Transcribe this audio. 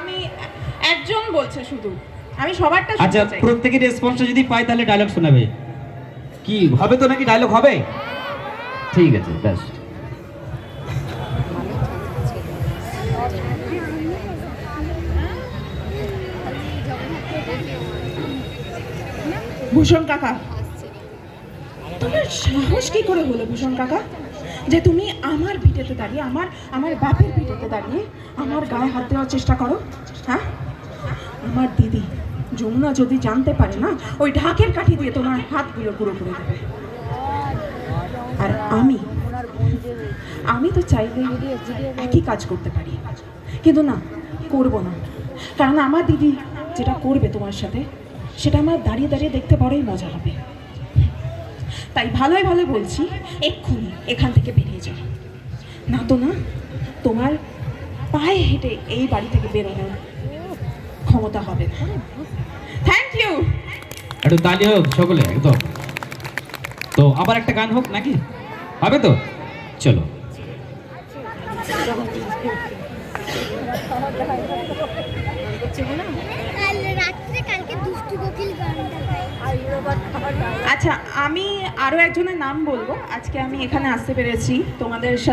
আমি একজন বলছে শুধু, আমি সবারটা আচ্ছা, শুনতে চাই। প্রত্যেকের রেসপন্সটা যদি পাই তাহলে ডায়লগ শোনাবে। কি হবে তো নাকি ডায়লগ হবে? ঠিক আছে, ব্যাস। ভূষণ কাকা, তোমার সাহস কি করে হলো ভূষণ কাকা, যে তুমি আমার ভিটেতে দাঁড়িয়ে, আমার বাপের ভিটেতে দাঁড়িয়ে আমার গায়ে হাত দেওয়ার চেষ্টা করো? হ্যাঁ, আমার দিদি যমুনা যদি জানতে পারে না, ওই ঢাকের কাঠি দিয়ে তোমার হাতগুলো পুরো করে দেবে। আর আমি তো চাইলে একই কাজ করতে পারি, কিন্তু না, করব না। কারণ আমার দিদি যেটা করবে তোমার সাথে, সেটা আমার দাঁড়িয়ে দাঁড়িয়ে দেখতে বড়ই মজা হবে। তাই ভালোই ভালো বলছি, এক্ষুনি এখান থেকে বেরিয়ে যাও, না তো না তোমার পায়ে হেঁটে এই বাড়ি থেকে বেরোনোর ক্ষমতা হবে না। Thank you. একটু তালি হোক সকলে, একদম। তো আবার একটা গান হোক নাকি? হবে তো? চলো। আচ্ছা, আমি আরো একজনের নাম বলবো। আজকে আমি এখানে আসতে পেরেছি তোমাদের সাথে।